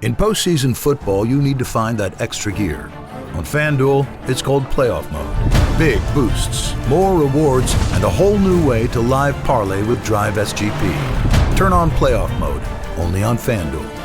In postseason football, you need to find that extra gear. On FanDuel, it's called Playoff Mode. Big boosts, more rewards, and a whole new way to live parlay with Drive SGP. Turn on Playoff Mode, only on FanDuel.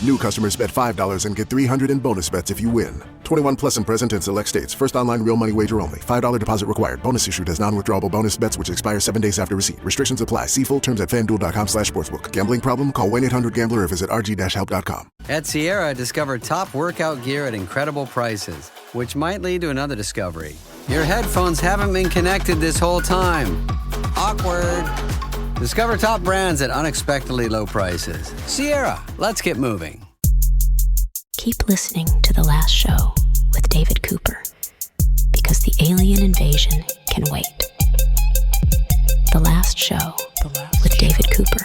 New customers bet $5 and get $300 in bonus bets if you win. 21 plus and present in select states. First online real money wager only. $5 deposit required. Bonus issued as non-withdrawable bonus bets which expire 7 days after receipt. Restrictions apply. See full terms at FanDuel.com/sportsbook. Gambling problem? Call 1-800-GAMBLER or visit rg-help.com. At Sierra, discover top workout gear at incredible prices, which might lead to another discovery. Your headphones haven't been connected this whole time. Awkward. Discover top brands at unexpectedly low prices. Sierra, let's get moving. Keep listening to The Last Show with David Cooper, because the alien invasion can wait. The Last Show with David Cooper.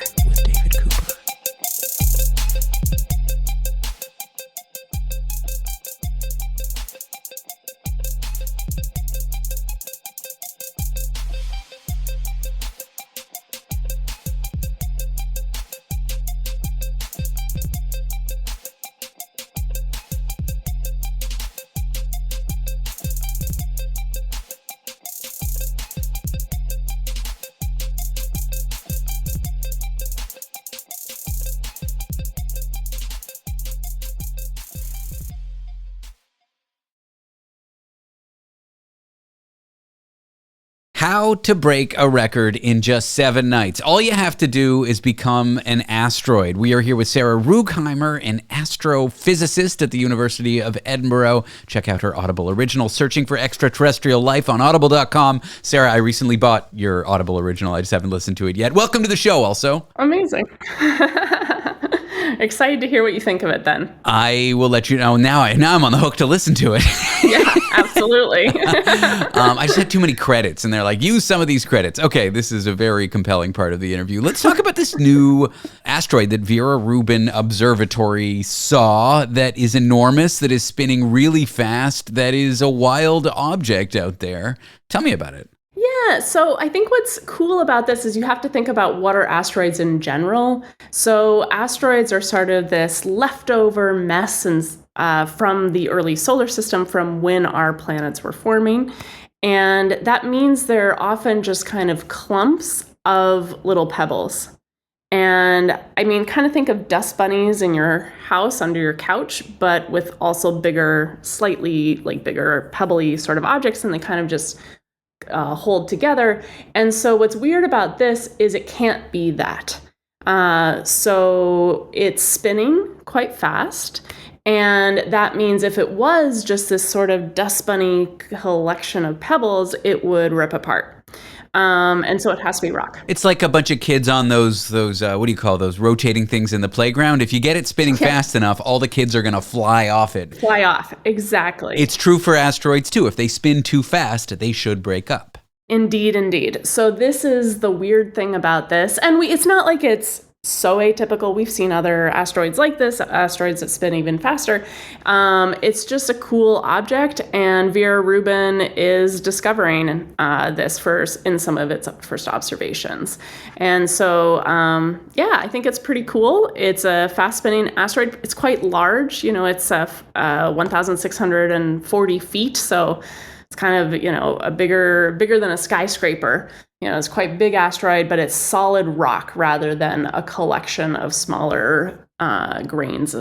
How to break a record in just 7 nights. All you have to do is become an asteroid. We are here with Sarah Rugheimer, an astrophysicist at the University of Edinburgh. Check out her Audible original, Searching for Extraterrestrial Life, on audible.com. Sarah, I recently bought your Audible original. I just haven't listened to it yet. Welcome to the show also. Amazing. Excited to hear what you think of it then. I will let you know. Now I'm on the hook to listen to it. Yeah, absolutely. I just had too many credits, and they're like, use some of these credits. Okay, this is a very compelling part of the interview. Let's talk about this new asteroid that Vera Rubin Observatory saw that is enormous, that is spinning really fast, that is a wild object out there. Tell me about it. Yeah, so I think what's cool about this is you have to think about what are asteroids in general. So asteroids are sort of this leftover mess from the early solar system, from when our planets were forming. And that means they're often just kind of clumps of little pebbles. And I mean, kind of think of dust bunnies in your house under your couch, but with also bigger, slightly like bigger pebbly sort of objects, and they kind of just hold together. And so what's weird about this is it can't be that. So it's spinning quite fast. And that means if it was just this sort of dust bunny collection of pebbles, it would rip apart. And so it has to be rock. It's like a bunch of kids on those what do you call those rotating things in the playground? If you get it spinning fast enough, all the kids are going to fly off it. Fly off, exactly. It's true for asteroids too. If they spin too fast, they should break up. Indeed, indeed. So this is the weird thing about this. And it's not like it's so atypical. We've seen other asteroids like this, asteroids that spin even faster. It's just a cool object, and Vera Rubin is discovering this in some of its first observations. And so, I think it's pretty cool. It's a fast-spinning asteroid. It's quite large. It's 1,640 feet, so it's kind of, a bigger than a skyscraper. It's quite a big asteroid, but it's solid rock rather than a collection of smaller grains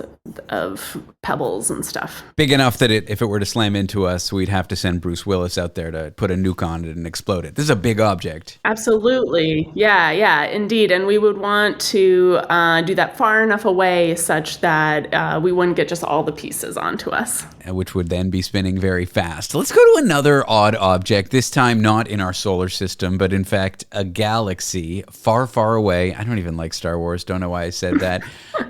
of pebbles and stuff. Big enough that if it were to slam into us, we'd have to send Bruce Willis out there to put a nuke on it and explode it. This is a big object. Absolutely. Yeah, indeed. And we would want to do that far enough away such that we wouldn't get just all the pieces onto us. Which would then be spinning very fast. Let's go to another odd object, this time not in our solar system, but in fact, a galaxy far, far away. I don't even like Star Wars. Don't know why I said that.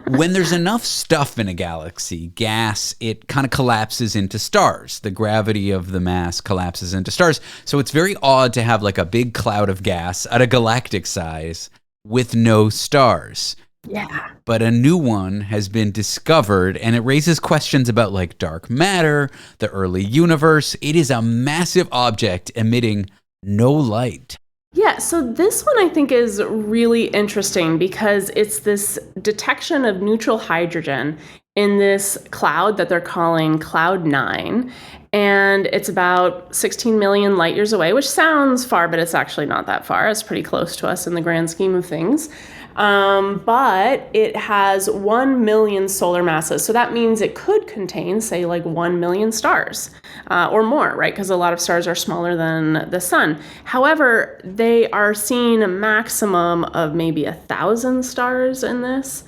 When there's enough stuff in a galaxy, gas, it kind of collapses into stars. The gravity of the mass collapses into stars. So it's very odd to have like a big cloud of gas at a galactic size with no stars. Yeah. But a new one has been discovered, and it raises questions about like dark matter, the early universe. It is a massive object emitting no light. Yeah, so this one I think is really interesting because it's this detection of neutral hydrogen. in this cloud that they're calling Cloud 9. And it's about 16 million light years away, which sounds far, but it's actually not that far. It's pretty close to us in the grand scheme of things. But it has 1 million solar masses. So that means it could contain, say, like 1 million stars or more, right? Because a lot of stars are smaller than the sun. However, they are seeing a maximum of maybe 1,000 stars in this.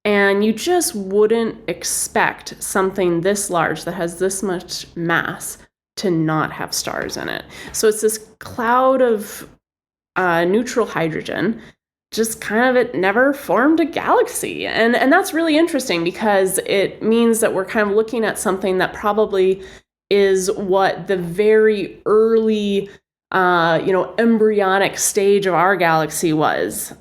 And you just wouldn't expect something this large that has this much mass to not have stars in it. So it's this cloud of neutral hydrogen, just kind of it never formed a galaxy. And that's really interesting because it means that we're kind of looking at something that probably is what the very early embryonic stage of our galaxy was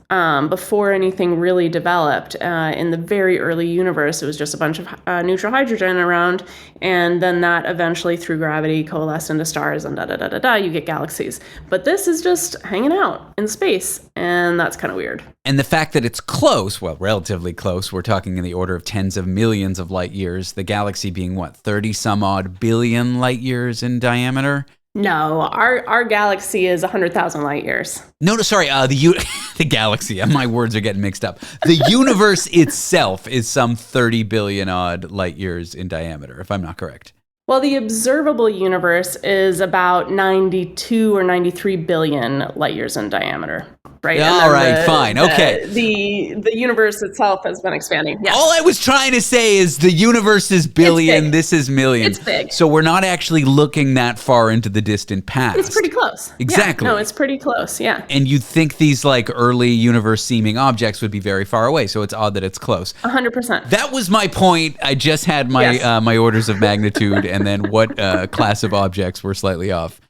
before anything really developed. In the very early universe, it was just a bunch of neutral hydrogen around, and then that eventually, through gravity, coalesced into stars, and you get galaxies. But this is just hanging out in space, and that's kind of weird. And the fact that it's close, well, relatively close, we're talking in the order of tens of millions of light years, the galaxy being, 30 some odd billion light years in diameter? No, our galaxy is 100,000 light years. No, sorry, the galaxy. My words are getting mixed up. The universe itself is some 30 billion odd light years in diameter, if I'm not correct. Well, the observable universe is about 92 or 93 billion light years in diameter, right? All right, fine, okay. The universe itself has been expanding. Yes. All I was trying to say is the universe is billion, this is millions. It's big. So we're not actually looking that far into the distant past. It's pretty close. Exactly. Yeah, no, it's pretty close, yeah. And you'd think these like early universe-seeming objects would be very far away, so it's odd that it's close. 100%. That was my point. I just had my my orders of magnitude and then what class of objects were slightly off.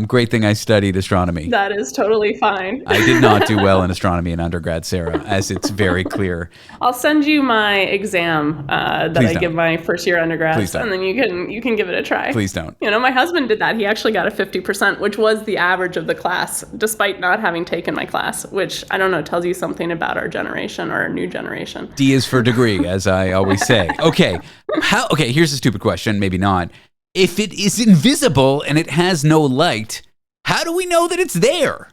Great thing I studied astronomy. That is totally fine. I did not do well in astronomy in undergrad, Sarah, as it's very clear. I'll send you my exam that Please I don't. give my first year undergrads, Please don't. and then you can give it a try. Please don't. My husband did that. He actually got a 50%, which was the average of the class, despite not having taken my class, which, I don't know, tells you something about our generation or our new generation. D is for degree, as I always say. Okay, here's a stupid question, maybe not. If it is invisible and it has no light, how do we know that it's there?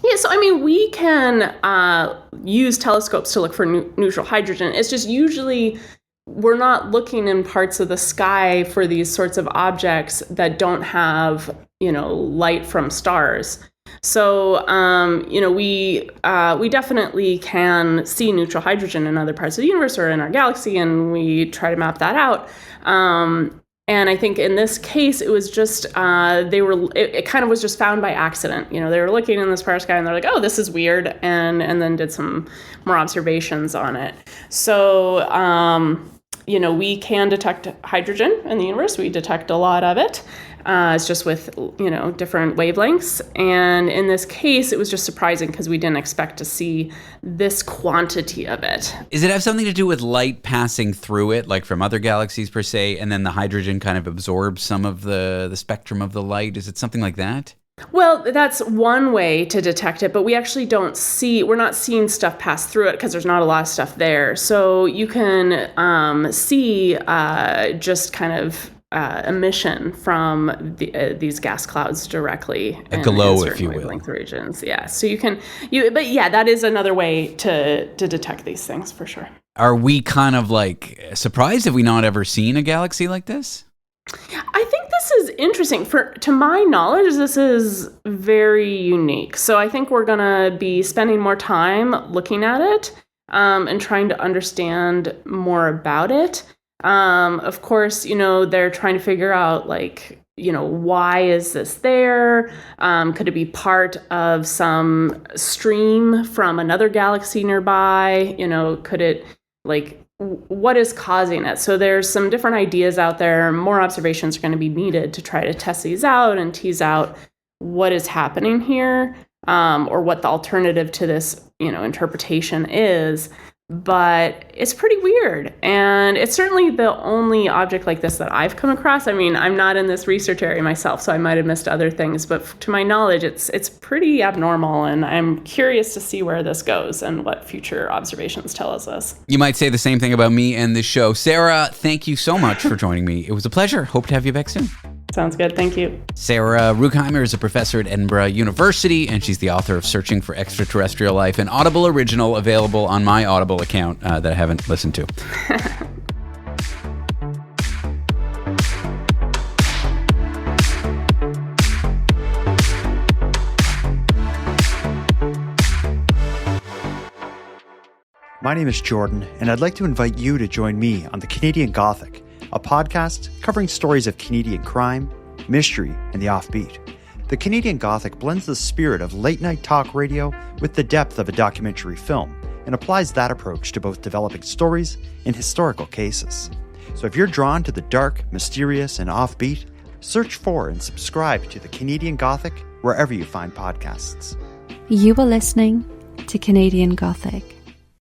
Yeah, so we can use telescopes to look for neutral hydrogen. It's just usually we're not looking in parts of the sky for these sorts of objects that don't have, light from stars. So, we definitely can see neutral hydrogen in other parts of the universe or in our galaxy, and we try to map that out. And I think in this case, it was just, it kind of was just found by accident. They were looking in this part of the sky and they're like, oh, this is weird. And then did some more observations on it. So, we can detect hydrogen in the universe. We detect a lot of it. It's just with, different wavelengths. And in this case, it was just surprising because we didn't expect to see this quantity of it. Does it have something to do with light passing through it, like from other galaxies per se, and then the hydrogen kind of absorbs some of the spectrum of the light? Is it something like that? Well, that's one way to detect it, but we actually we're not seeing stuff pass through it because there's not a lot of stuff there. So you can see just kind of emission from these gas clouds directly. A glow, if you will. Wavelength regions. Yeah. So that is another way to detect these things for sure. Are we kind of like surprised? Have we not ever seen a galaxy like this? I think this is interesting. To my knowledge, this is very unique. So I think we're going to be spending more time looking at it and trying to understand more about it. Of course, they're trying to figure out why is this there? Could it be part of some stream from another galaxy nearby? Could it what is causing it? So there's some different ideas out there. More observations are going to be needed to try to test these out and tease out what is happening here, or what the alternative to this, interpretation is. but it's pretty weird. And it's certainly the only object like this that I've come across. I mean, I'm not in this research area myself, so I might have missed other things, but to my knowledge, it's pretty abnormal, and I'm curious to see where this goes and what future observations tell us. You might say the same thing about me and this show. Sarah, thank you so much for joining me. It was a pleasure. Hope to have you back soon. Sounds good. Thank you. Sarah Rugheimer is a professor at Edinburgh University, and she's the author of Searching for Extraterrestrial Life, an Audible original available on my Audible account that I haven't listened to. My name is Jordan, and I'd like to invite you to join me on the Canadian Gothic, a podcast covering stories of Canadian crime, mystery, and the offbeat. The Canadian Gothic blends the spirit of late-night talk radio with the depth of a documentary film and applies that approach to both developing stories and historical cases. So if you're drawn to the dark, mysterious, and offbeat, search for and subscribe to the Canadian Gothic wherever you find podcasts. You are listening to Canadian Gothic.